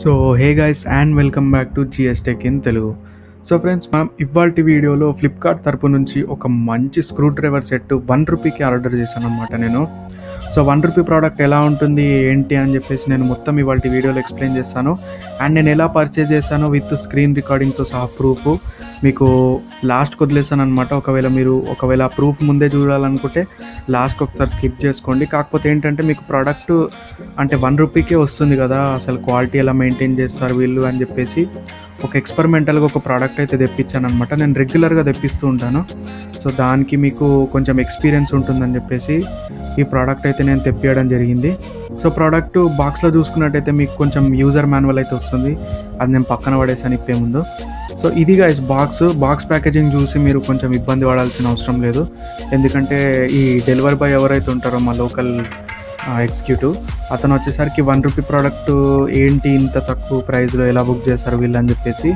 So hey guys and welcome back to GS tech in Telugu. So friends, మనం ఇవాల్టి వీడియోలో Flipkart తరపు నుంచి ఒక మంచి స్క్రూ డ్రైవర్ సెట్ ₹1కి ఆర్డర్ చేశాను అనమాట నేను. సో ₹1 ప్రోడక్ట్ ఎలా ఉంటుంది ఏంటి అని చెప్పేసి నేను మొత్తం ఇవాల్టి వీడియోలో ఎక్స్ప్లెయిన్ చేస్తాను. అండ్ నేను ఎలా పర్చేజ్ చేశాను విత్ స్క్రీన్ రికార్డింగ్తో సహా ప్రూఫ్ మీకు లాస్ట్కి వదిలేసాను అనమాట. ఒకవేళ ప్రూఫ్ ముందే చూడాలనుకుంటే లాస్ట్కి ఒకసారి స్కిప్ చేసుకోండి. కాకపోతే ఏంటంటే మీకు ప్రోడక్ట్ అంటే ₹1కే వస్తుంది కదా, అసలు క్వాలిటీ ఎలా మెయింటైన్ చేస్తారు వీళ్ళు అని చెప్పేసి ఒక ఎక్స్పెరిమెంటల్గా ఒక ప్రోడక్ట్ అయితే తెప్పించాను అనమాట. నేను రెగ్యులర్గా తెప్పిస్తూ ఉంటాను, సో దానికి మీకు కొంచెం ఎక్స్పీరియన్స్ ఉంటుందని చెప్పేసి ఈ ప్రోడక్ట్ అయితే నేను తెప్పియడం జరిగింది. సో ప్రోడక్ట్ బాక్స్లో చూసుకున్నట్టయితే మీకు కొంచెం యూజర్ మాన్యువల్ అయితే వస్తుంది, అది నేను పక్కన పడేసాను ఇప్పే ముందు. సో ఇది గైస్ బాక్స్ ప్యాకేజింగ్ చూసి మీరు కొంచెం ఇబ్బంది పడాల్సిన అవసరం లేదు, ఎందుకంటే ఈ డెలివరీ బాయ్ ఎవరైతే ఉంటారో మా లోకల్ ఎగ్జిక్యూటివ్ అతను వచ్చేసరికి ₹1 ప్రోడక్ట్ ఏంటి ఇంత తక్కువ ప్రైస్లో ఎలా బుక్ చేస్తారు వీళ్ళు అని చెప్పేసి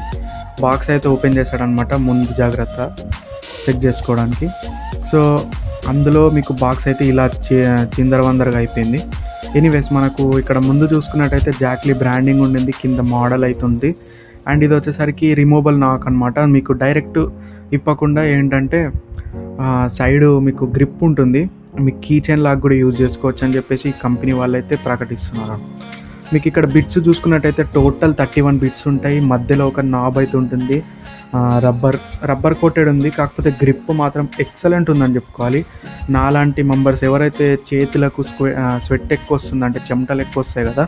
బాక్స్ అయితే ఓపెన్ చేశాడనమాట ముందు జాగ్రత్త చెక్ చేసుకోవడానికి. సో అందులో మీకు బాక్స్ అయితే ఇలా చిందరవందరగా అయిపోయింది. ఎనీవేస్, మనకు ఇక్కడ ముందు చూసుకున్నట్టయితే జాక్లీ బ్రాండింగ్ ఉండింది, కింద మోడల్ అవుతుంది. అండ్ ఇది వచ్చేసరికి రిమూవబుల్ నాక్ అనమాట. మీకు డైరెక్ట్ ఇప్పకుండా ఏంటంటే సైడ్ మీకు గ్రిప్ ఉంటుంది, మీకు కీ చైన్ లాగా కూడా యూజ్ చేసుకోవచ్చు అని చెప్పేసి కంపెనీ వాళ్ళు అయితే ప్రకటిస్తున్నారు. మీకు ఇక్కడ బిట్స్ చూసుకున్నట్టయితే టోటల్ 31 బిట్స్ ఉంటాయి. మధ్యలో ఒక నాబ్ అయితే ఉంటుంది, రబ్బర్ కోటెడ్ ఉంది. కాకపోతే గ్రిప్ మాత్రం ఎక్సలెంట్ ఉందని చెప్పుకోవాలి. నాలాంటి మెంబర్స్ ఎవరైతే చేతులకు స్వెట్ ఎక్కువ వస్తుంది అంటే చెమటలు ఎక్కువ వస్తాయి కదా,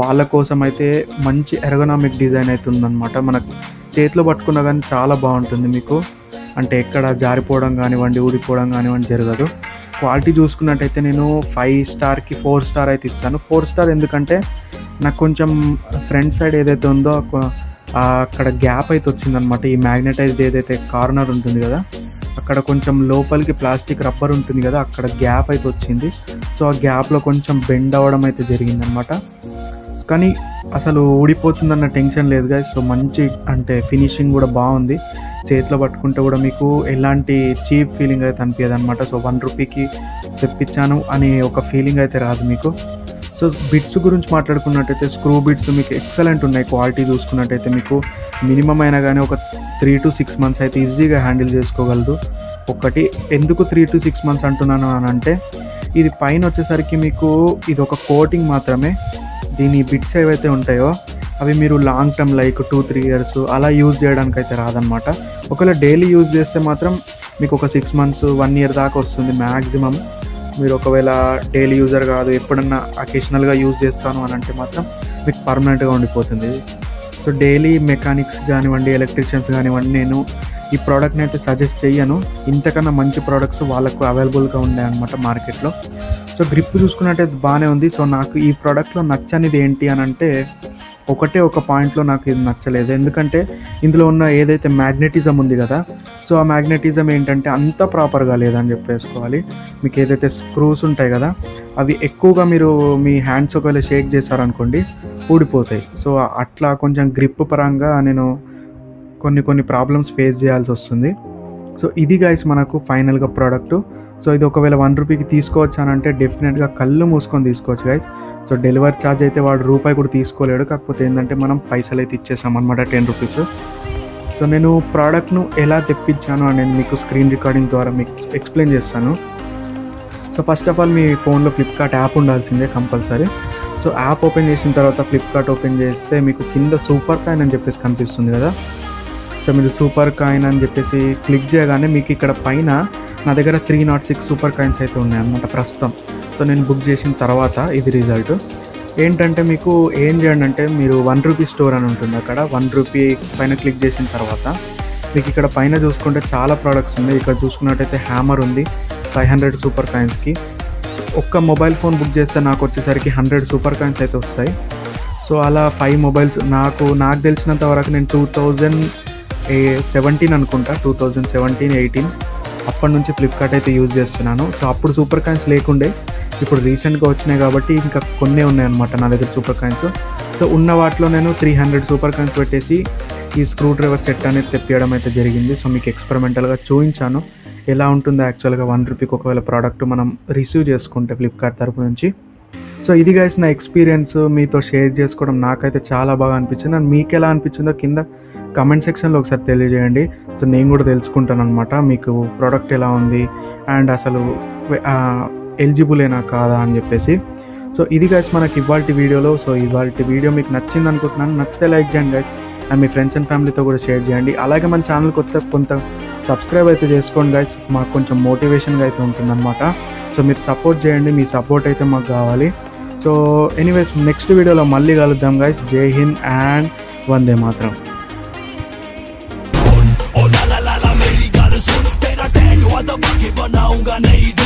వాళ్ళ కోసం అయితే మంచి ఎర్గనామిక్ డిజైన్ అయితే ఉందన్నమాట. మనకు చేతిలో పట్టుకున్నా కానీ చాలా బాగుంటుంది మీకు, అంటే ఎక్కడ జారిపోవడం కానివ్వండి ఊడిపోవడం కానివ్వండి జరగదు. క్వాలిటీ చూసుకున్నట్టయితే నేను 5 స్టార్కి 4 స్టార్ అయితే ఇస్తాను. 4 స్టార్ ఎందుకంటే నాకు కొంచెం ఫ్రంట్ సైడ్ ఏదైతే ఉందో అక్కడ గ్యాప్ అయితే వచ్చిందనమాట. ఈ మ్యాగ్నెటైజ్డ్ ఏదైతే కార్నర్ ఉంటుంది కదా, అక్కడ కొంచెం లోపలికి ప్లాస్టిక్ రబ్బర్ ఉంటుంది కదా, అక్కడ గ్యాప్ అయితే వచ్చింది. సో ఆ గ్యాప్లో కొంచెం బెండ్ అవ్వడం అయితే జరిగిందనమాట. కానీ అసలు ఊడిపోతుందన్న టెన్షన్ లేదు గాయస్. సో మంచి అంటే ఫినిషింగ్ కూడా బాగుంది, చేతిలో పట్టుకుంటే కూడా మీకు ఎలాంటి చీప్ ఫీలింగ్ అయితే అనిపించదు అనమాట. సో ₹1కి తెప్పించాను అనే ఒక ఫీలింగ్ అయితే రాదు మీకు. సో బిట్స్ గురించి మాట్లాడుకున్నట్టయితే స్క్రూ బిట్స్ మీకు ఎక్సలెంట్ ఉన్నాయి. క్వాలిటీ చూసుకున్నట్టయితే మీకు మినిమం అయినా కానీ ఒక 3 to 6 months అయితే ఈజీగా హ్యాండిల్ చేసుకోగలదు. ఒకటి ఎందుకు 3 to 6 months అంటున్నాను అని అంటే, ఇది పైన వచ్చేసరికి మీకు ఇది ఒక కోటింగ్ మాత్రమే. దీని బిట్స్ ఏవైతే ఉంటాయో అవి మీరు లాంగ్ టర్మ్ లైక్ 2-3 years అలా యూజ్ చేయడానికి అయితే రాదనమాట. ఒకవేళ డైలీ యూజ్ చేస్తే మాత్రం మీకు ఒక 6 months 1 year దాకా వస్తుంది మ్యాక్సిమం. మీరు ఒకవేళ డైలీ యూజర్ కాదు, ఎప్పుడన్నా అకేషనల్గా యూజ్ చేస్తాను అని అంటే మాత్రం మీకు పర్మనెంట్గా ఉండిపోతుంది. సో డైలీ మెకానిక్స్ కానివ్వండి ఎలక్ట్రీషియన్స్ కానివ్వండి నేను ఈ ప్రోడక్ట్ని అయితే సజెస్ట్ చేయను. ఇంతకన్నా మంచి ప్రోడక్ట్స్ వాళ్ళకు అవైలబుల్గా ఉన్నాయి అన్నమాట మార్కెట్లో. సో గ్రిప్ చూసుకున్నట్టయితే బాగానే ఉంది. సో నాకు ఈ ప్రోడక్ట్లో నచ్చనిది ఏంటి అని అంటే, ఒక పాయింట్లో నాకు ఇది నచ్చలేదు. ఎందుకంటే ఇందులో ఉన్న ఏదైతే మ్యాగ్నెటిజం ఉంది కదా, సో ఆ మ్యాగ్నెటిజం ఏంటంటే అంత ప్రాపర్గా లేదని చెప్పేసుకోవాలి. మీకు ఏదైతే స్క్రూస్ ఉంటాయి కదా, అవి ఎక్కువగా మీరు మీ హ్యాండ్స్ ఒకవేళ షేక్ చేశారనుకోండి ఊడిపోతాయి. సో అట్లా కొంచెం గ్రిప్ పరంగా నేను కొన్ని ప్రాబ్లమ్స్ ఫేస్ చేయాల్సి వస్తుంది. సో ఇది గైస్ మనకు ఫైనల్గా ప్రోడక్ట్. సో ఇది ఒకవేళ ₹1కి తీసుకోవచ్చు అని అంటే డెఫినెట్గా కళ్ళు మూసుకొని తీసుకోవచ్చు గైస్. సో డెలివరీ ఛార్జ్ అయితే వాడు రూపాయి కూడా తీసుకోలేడు. కాకపోతే ఏంటంటే మనం పైసలు అయితే ఇచ్చేసాం అనమాట, ₹10. సో నేను ప్రోడక్ట్ను ఎలా తెప్పించాను అని మీకు స్క్రీన్ రికార్డింగ్ ద్వారా మీకు ఎక్స్ప్లెయిన్ చేస్తాను. సో ఫస్ట్ ఆఫ్ ఆల్ మీ ఫోన్లో ఫ్లిప్కార్ట్ యాప్ ఉండాల్సిందే కంపల్సరీ. సో యాప్ ఓపెన్ చేసిన తర్వాత ఫ్లిప్కార్ట్ ఓపెన్ చేస్తే మీకు కింద సూపర్ కాయిన్ అని చెప్పేసి కనిపిస్తుంది కదా. సో మీరు సూపర్ కాయిన్ అని చెప్పేసి క్లిక్ చేయగానే మీకు ఇక్కడ పైన నా దగ్గర 306 సూపర్ కాయిన్స్ అయితే ఉన్నాయన్నమాట ప్రస్తుతం. సో నేను బుక్ చేసిన తర్వాత ఇది రిజల్ట్ ఏంటంటే, మీకు ఏం చేయండి అంటే మీరు ₹1 స్టోర్ అని ఉంటుంది, అక్కడ ₹1 పైన క్లిక్ చేసిన తర్వాత మీకు ఇక్కడ పైన చూసుకుంటే చాలా ప్రోడక్ట్స్ ఉన్నాయి. ఇక్కడ చూసుకున్నట్టయితే హ్యామర్ ఉంది 500 సూపర్ కాయిన్స్కి. ఒక్క మొబైల్ ఫోన్ బుక్ చేస్తే నాకు వచ్చేసరికి 100 సూపర్ కాయిన్స్ అయితే వస్తాయి. సో అలా 5 మొబైల్స్ నాకు తెలిసినంత వరకు నేను 2017 అనుకుంటా, 2017-18 అప్పటి నుంచి ఫ్లిప్కార్ట్ అయితే యూజ్ చేస్తున్నాను. సో అప్పుడు సూపర్ కాయిన్స్ లేకుండే, ఇప్పుడు రీసెంట్గా వచ్చినాయి కాబట్టి ఇంకా కొన్నే ఉన్నాయన్నమాట నా దగ్గర సూపర్ కాయిన్స్. సో ఉన్న వాటిలో నేను 300 సూపర్ కాయిన్స్ పెట్టేసి ఈ స్క్రూ డ్రైవర్ సెట్ అనేది తెప్పియడం అయితే జరిగింది. సో మీకు ఎక్స్పెరిమెంటల్గా చూపించాను ఎలా ఉంటుందో యాక్చువల్గా ₹1కి ఒకవేళ ప్రోడక్ట్ మనం రిసీవ్ చేసుకుంటే ఫ్లిప్కార్ట్ తరపు నుంచి. సో ఇది గైస్ నా ఎక్స్పీరియన్స్ మీతో షేర్ చేసుకోవడం నాకైతే చాలా బాగా అనిపించింది. అండ్ మీకు ఎలా అనిపించిందో కింద కమెంట్ సెక్షన్లో ఒకసారి తెలియజేయండి. సో నేను కూడా తెలుసుకుంటాను అనమాట మీకు ప్రోడక్ట్ ఎలా ఉంది అండ్ అసలు ఎలిజిబులేనా కాదా అని చెప్పేసి. సో ఇది గైస్ మనకి ఇవాల్టి వీడియోలో. సో ఇవాల్టి వీడియో మీకు నచ్చింది అనుకుంటున్నాను. నచ్చితే లైక్ చేయండి guys and me friends and ఫ్యామిలీతో కూడా షేర్ చేయండి. అలాగే మన ఛానల్ కొంత సబ్స్క్రైబ్ అయితే చేసుకోండి గైస్, మాకు కొంచెం మోటివేషన్గా అయితే ఉంటుందన్నమాట. సో మీరు సపోర్ట్ చేయండి, మీ సపోర్ట్ అయితే మాకు కావాలి. సో ఎనీవేస్ నెక్స్ట్ వీడియోలో మళ్ళీ కలుద్దాం గైస్. జై హింద్ అండ్ వందే మాతరం. ओ ला ला ला ला मेरी गाल सुन, तेरा टैटू बनाऊंगा नहीं।